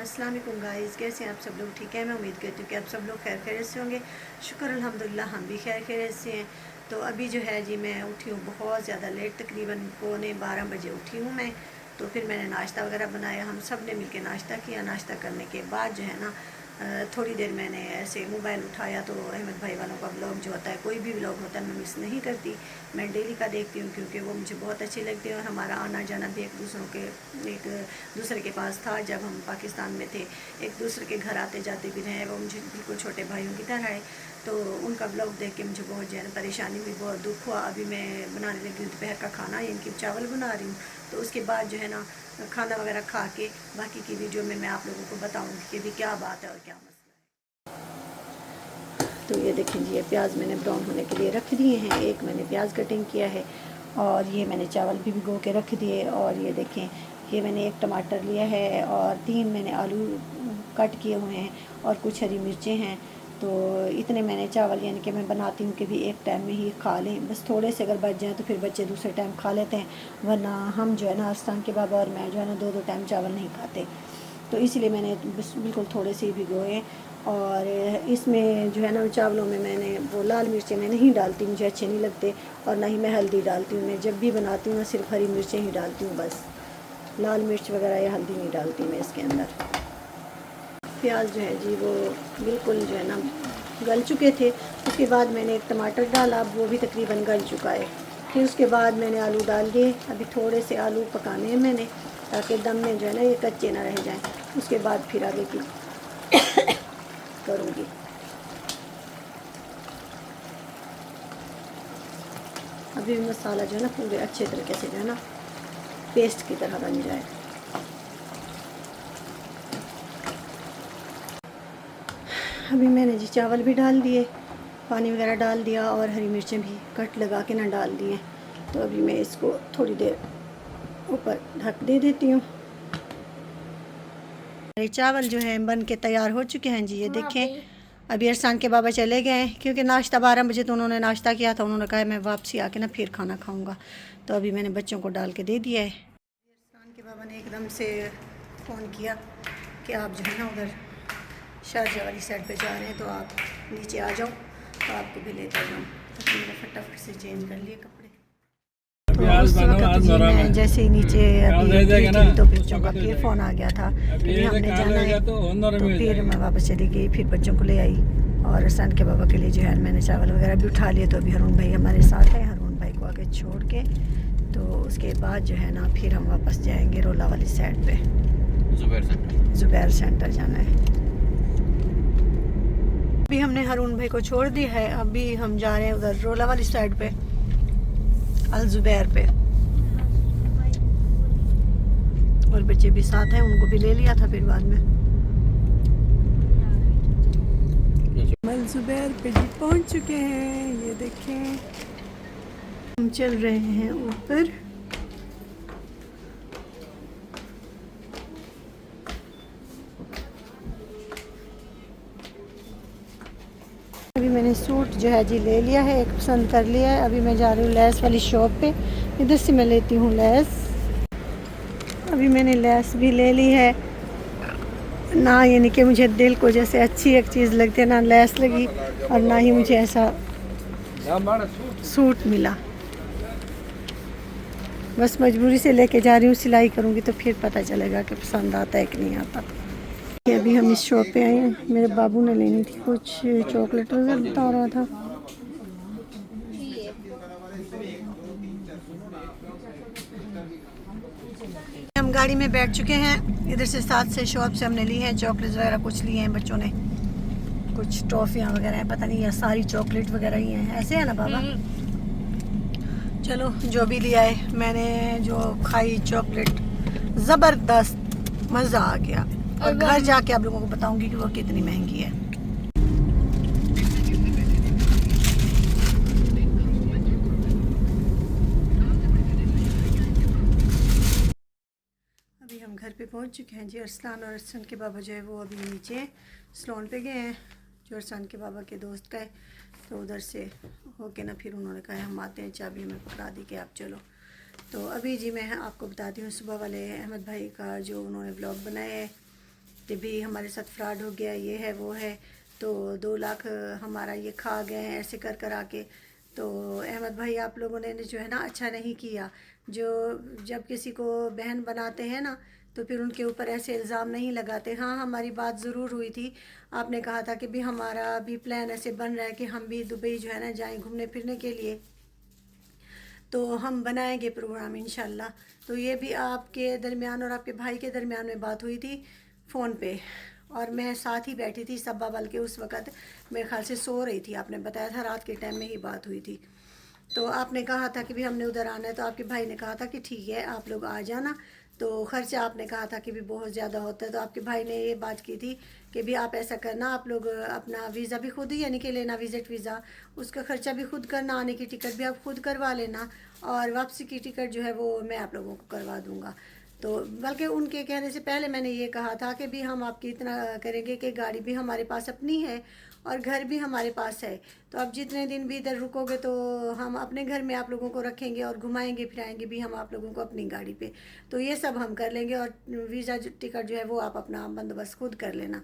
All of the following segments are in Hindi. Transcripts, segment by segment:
अस्सलाम वालेकुम गाइस, कैसे हैं आप सब लोग? ठीक है, मैं उम्मीद करती हूँ कि आप सब लोग खैर खैरियत से होंगे। शुक्र अल्हम्दुलिल्लाह हम भी खैर खैरियत से हैं। तो अभी जो है जी मैं उठी हूँ बहुत ज़्यादा लेट, तकरीबन पौने 12 बजे उठी हूँ मैं। तो फिर मैंने नाश्ता वगैरह बनाया, हम सब ने मिलकर नाश्ता किया। नाश्ता करने के बाद जो है ना थोड़ी देर मैंने ऐसे मोबाइल उठाया तो अहमद भाई वालों का ब्लॉग जो होता है, कोई भी ब्लॉग होता है मैं मिस नहीं करती, मैं डेली का देखती हूँ क्योंकि वो मुझे बहुत अच्छे लगते हैं। और हमारा आना जाना भी एक दूसरे के पास था जब हम पाकिस्तान में थे, एक दूसरे के घर आते जाते भी रहे। वो मुझे बिल्कुल छोटे भाइयों की तरह है। तो उनका ब्लॉग देख के मुझे बहुत जो है परेशानी भी, बहुत दुख हुआ। अभी मैं बनाने लगी दोपहर का खाना, इनकी चावल बना रही हूँ। तो उसके बाद जो है ना खाना वगैरह खा के बाकी की वीडियो में मैं आप लोगों को बताऊँगी कि अभी क्या बात है और क्या मसला है। तो ये देखें जी, ये प्याज मैंने ब्राउन होने के लिए रख दिए हैं। एक मैंने प्याज कटिंग किया है और ये मैंने चावल भी भिगो के रख दिए। और ये देखें, ये मैंने एक टमाटर लिया है और 3 मैंने आलू कट किए हुए हैं और कुछ हरी मिर्चें हैं। तो इतने मैंने चावल यानी कि मैं बनाती हूँ कि भी एक टाइम में ही खा लें, बस थोड़े से अगर बच जाएँ तो फिर बच्चे दूसरे टाइम खा लेते हैं, वरना हम जो है ना अरसान के बाबा और मैं जो है ना 2-2 टाइम चावल नहीं खाते। तो इसलिए मैंने बिल्कुल थोड़े से ही भिगोए। और इसमें जो है ना चावलों में मैंने वो लाल मिर्चें मैं नहीं डालती, मुझे अच्छे नहीं लगते। और ना ही मैं हल्दी डालती हूँ, मैं जब भी बनाती हूँ ना सिर्फ हरी मिर्चें ही डालती हूँ बस, लाल मिर्च वगैरह या हल्दी नहीं डालती मैं इसके अंदर। प्याज जो है जी वो बिल्कुल जो है ना गल चुके थे। उसके बाद मैंने एक टमाटर डाला, वो भी तकरीबन गल चुका है। फिर उसके बाद मैंने आलू डाल दिए। अभी थोड़े से आलू पकाने हैं मैंने, ताकि दम में जो है ना ये कच्चे ना रह जाएं। उसके बाद फिर आगे की करूँगी। अभी मसाला जो है ना पूरे अच्छे तरीके से जो है ना पेस्ट की तरह बन जाए। अभी मैंने जी चावल भी डाल दिए, पानी वगैरह डाल दिया और हरी मिर्चें भी कट लगा के ना डाल दिए। तो अभी मैं इसको थोड़ी देर ऊपर ढक दे देती हूँ। मेरे चावल जो हैं बन के तैयार हो चुके हैं जी, ये देखें। अभी अरसान के बाबा चले गए हैं क्योंकि नाश्ता 12 बजे तो उन्होंने नाश्ता किया था। उन्होंने कहा मैं वापसी आके ना फिर खाना खाऊंगा। तो अभी मैंने बच्चों को डाल के दे दिया है। अरसान के बाबा ने एकदम से फ़ोन किया कि आप जो है ना उधर शारजा वाली साइड पे जा रहे हैं, तो आप नीचे आ जाओ, तो आपको भी लेता जाऊँ। तो मैंने फटाफट से चेंज कर लिए कपड़े। तो उस वक्त जी मैं जैसे ही नीचे अभी थी तो बच्चों का फिर फ़ोन आ गया था कि हमने जाना है। तो फिर मैं वापस चली गई, फिर बच्चों को ले आई। और अरसान के बाबा के लिए जो है मैंने चावल वगैरह भी उठा लिए। तो अभी हरून भाई हमारे साथ हैं, हरून भाई को आगे छोड़ के तो उसके बाद जो है ना फिर हम वापस जाएंगे रोला वाली साइड पे, ज़ुबैर सेंटर जाना है। अभी हमने हरून भाई को छोड़ दिया है, अभी हम जा रहे हैं उधर रोला वाली साइड पे, अल ज़ुबैर पे। और बच्चे भी साथ हैं, उनको भी ले लिया था फिर बाद में। अल ज़ुबैर पे जी पहुंच चुके हैं, ये देखें। हम चल रहे हैं ऊपर। अभी मैंने सूट जो है जी ले लिया है, एक पसंद कर लिया है। अभी मैं जा रही हूँ लैस वाली शॉप पे, इधर से मैं लेती हूँ लैस। अभी मैंने लैस भी ले ली है ना, यानी कि मुझे दिल को जैसे अच्छी एक चीज़ लगती है ना लैस लगी, और ना ही मुझे ऐसा सूट मिला। बस मजबूरी से लेके जा रही हूँ, सिलाई करूँगी तो फिर पता चलेगा कि पसंद आता है कि नहीं आता। अभी हम इस शॉप पे आए हैं, मेरे बाबू ने लेनी थी कुछ चॉकलेट वगैरह बता रहा था। हम गाड़ी में बैठ चुके हैं, इधर से 7 से शॉप से हमने ली हैं चॉकलेट वगैरह, कुछ लिए हैं बच्चों ने, कुछ टॉफ़ियाँ वगैरह हैं, पता नहीं ये सारी चॉकलेट वगैरह ही हैं, ऐसे है ना बाबा। चलो जो भी लिया है, मैंने जो खाई चॉकलेट ज़बरदस्त, मज़ा आ गया। और घर जाके आप लोगों को बताऊंगी कि वो कितनी महंगी है। अभी हम घर पे पहुंच चुके हैं जी। अरसलान और अरसन के बाबा जो है वो अभी नीचे सलोन पे गए हैं, जो अरसान के बाबा के दोस्त का है। तो उधर से होके ना फिर उन्होंने कहा हम आते हैं, चाबी हमें पकड़ा दी कि आप चलो। तो अभी जी मैं आपको बताती हूँ सुबह वाले अहमद भाई का जो उन्होंने व्लॉग बनाया है। कि भी हमारे साथ फ्रॉड हो गया, ये है वो है, तो 2 लाख हमारा ये खा गए हैं ऐसे कर कर आके। तो अहमद भाई आप लोगों ने जो है ना अच्छा नहीं किया। जो जब किसी को बहन बनाते हैं ना तो फिर उनके ऊपर ऐसे इल्ज़ाम नहीं लगाते। हाँ, हमारी बात ज़रूर हुई थी। आपने कहा था कि भी हमारा भी प्लान ऐसे बन रहा है कि हम भी दुबई जो है ना जाएं घूमने फिरने के लिए, तो हम बनाएंगे प्रोग्राम इंशाल्लाह। तो ये भी आपके दरमियान और आपके भाई के दरमियान में बात हुई थी फ़ोन पे, और मैं साथ ही बैठी थी। सब्बा बल्कि उस वक़्त मेरे ख्याल से सो रही थी, आपने बताया था रात के टाइम में ही बात हुई थी। तो आपने कहा था कि भी हमने उधर आना है, तो आपके भाई ने कहा था कि ठीक है आप लोग आ जाना। तो ख़र्चा आपने कहा था कि भी बहुत ज़्यादा होता है, तो आपके भाई ने ये बात की थी कि भी आप ऐसा करना, आप लोग अपना वीज़ा भी खुद ही यानी कि लेना, विज़िट वीज़ा, उसका ख़र्चा भी खुद करना, आने की टिकट भी आप खुद करवा लेना, और वापसी की टिकट जो है वो मैं आप लोगों को करवा दूँगा। तो बल्कि उनके कहने से पहले मैंने ये कहा था कि भी हम आपकी इतना करेंगे कि गाड़ी भी हमारे पास अपनी है और घर भी हमारे पास है। तो आप जितने दिन भी इधर रुकोगे तो हम अपने घर में आप लोगों को रखेंगे और घुमाएंगे फिराएंगे भी हम आप लोगों को अपनी गाड़ी पे। तो ये सब हम कर लेंगे, और वीज़ा टिकट जो है वो आप अपना बंदोबस्त खुद कर लेना।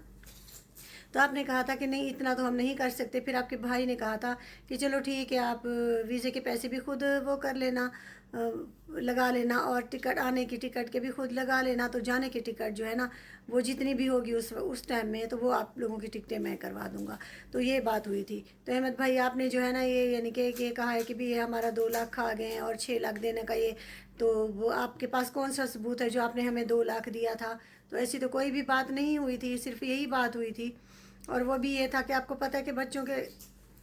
तो आपने कहा था कि नहीं इतना तो हम नहीं कर सकते। फिर आपके भाई ने कहा था कि चलो ठीक है, आप वीज़े के पैसे भी खुद वो कर लेना, लगा लेना, और टिकट, आने की टिकट के भी खुद लगा लेना। तो जाने की टिकट जो है ना वो जितनी भी होगी उस टाइम में, तो वो आप लोगों की टिकटें मैं करवा दूँगा। तो ये बात हुई थी। तो अहमद भाई आपने जो है ना ये यानी कि ये कहा है कि भी ये हमारा 2 लाख खा गए हैं और 6 लाख देने का ये, तो वो आपके पास कौन सा सबूत है जो आपने हमें 2 लाख दिया था? तो ऐसी तो कोई भी बात नहीं हुई थी, सिर्फ यही बात हुई थी। और वो भी ये था कि आपको पता है कि बच्चों के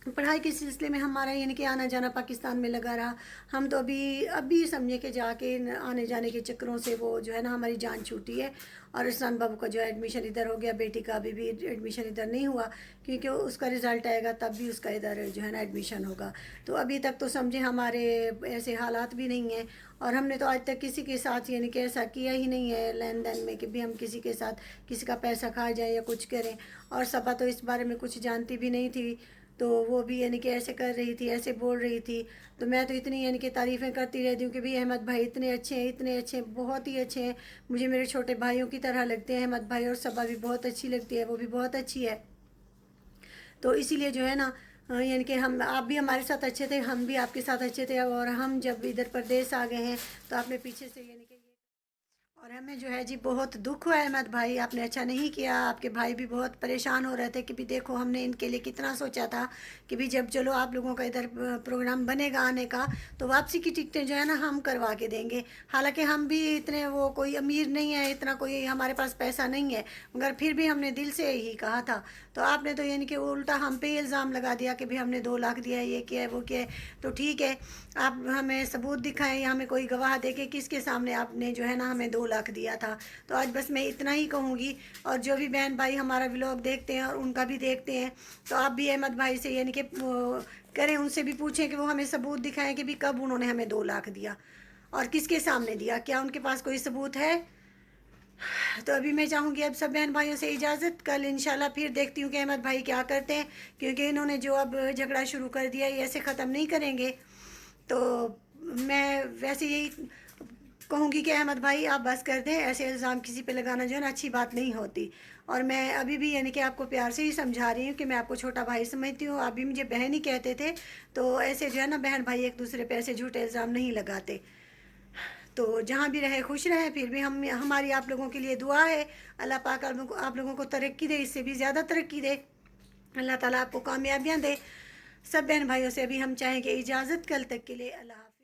पढ़ाई के सिलसिले में हमारा यानी कि आना जाना पाकिस्तान में लगा रहा। हम तो अभी समझे कि जाके आने जाने के चक्करों से वो जो है ना हमारी जान छूटी है। और इरसान बाबू का जो है एडमिशन इधर हो गया, बेटी का अभी भी एडमिशन इधर नहीं हुआ, क्योंकि उसका रिज़ल्ट आएगा तब भी उसका इधर जो है ना एडमिशन होगा। तो अभी तक तो समझे हमारे ऐसे हालात भी नहीं हैं, और हमने तो आज तक किसी के साथ यानी कि ऐसा किया ही नहीं है लेन देन में कि भी हम किसी के साथ किसी का पैसा खा जाए या कुछ करें। और सबा तो इस बारे में कुछ जानती भी नहीं थी, तो वो भी यानी कि ऐसे कर रही थी, ऐसे बोल रही थी। तो मैं तो इतनी यानी कि तारीफ़ें करती रहती हूँ कि भाई अहमद भाई इतने अच्छे हैं, इतने अच्छे हैं, बहुत ही अच्छे हैं। मुझे मेरे छोटे भाइयों की तरह लगते हैं अहमद भाई, और सबा भी बहुत अच्छी लगती है, वो भी बहुत अच्छी है। तो इसीलिए जो है ना यानी कि हम, आप भी हमारे साथ अच्छे थे, हम भी आपके साथ अच्छे थे। और हम जब इधर प्रदेश आ गए हैं तो आपने पीछे से यानी कि, और हमें जो है जी बहुत दुख हुआ है अहमद भाई, आपने अच्छा नहीं किया। आपके भाई भी बहुत परेशान हो रहे थे कि भी देखो हमने इनके लिए कितना सोचा था कि भी जब चलो आप लोगों का इधर प्रोग्राम बनेगा आने का, तो वापसी की टिकटें जो है ना हम करवा के देंगे। हालांकि हम भी इतने वो कोई अमीर नहीं है, इतना कोई हमारे पास पैसा नहीं है, मगर फिर भी हमने दिल से ही कहा था। तो आपने तो यानी कि उल्टा हम पे इल्ज़ाम लगा दिया कि भी हमने 2 लाख दिया है, ये किया है, वो किया है। तो ठीक है, आप हमें सबूत दिखाएं या हमें कोई गवाह दे के किसके सामने आपने जो है ना हमें 2 लाख दिया था। तो आज बस मैं इतना ही कहूँगी। और जो भी बहन भाई हमारा व्लॉग देखते हैं और उनका भी देखते हैं, तो आप भी अहमद भाई से यानी कि करें, उनसे भी पूछें कि वो हमें सबूत दिखाएं कि भी कब उन्होंने हमें 2 लाख दिया और किसके सामने दिया, क्या उनके पास कोई सबूत है। तो अभी मैं चाहूँगी अब सब बहन भाइयों से इजाज़त, कल इंशाल्लाह फिर देखती हूँ कि अहमद भाई क्या करते हैं, क्योंकि इन्होंने जो अब झगड़ा शुरू कर दिया ये ऐसे ख़त्म नहीं करेंगे। तो मैं वैसे यही कहूँगी कि अहमद भाई आप बस कर दें, ऐसे इल्ज़ाम किसी पे लगाना जो है ना अच्छी बात नहीं होती। और मैं अभी भी यानी कि आपको प्यार से ही समझा रही हूँ कि मैं आपको छोटा भाई समझती हूँ, आप भी मुझे बहन ही कहते थे। तो ऐसे जो है ना बहन भाई एक दूसरे पे ऐसे झूठे इल्ज़ाम नहीं लगाते। तो जहाँ भी रहे खुश रहे। फिर भी हम, हमारी आप लोगों के लिए दुआ है, अल्लाह पाक आप लोगों को तरक्की दे, इससे भी ज़्यादा तरक्की दे, अल्लाह ताला आपको कामयाबियाँ दे। सब बहन भाइयों से अभी हम चाहेंगे इजाज़त, कल तक के लिए अल्लाह।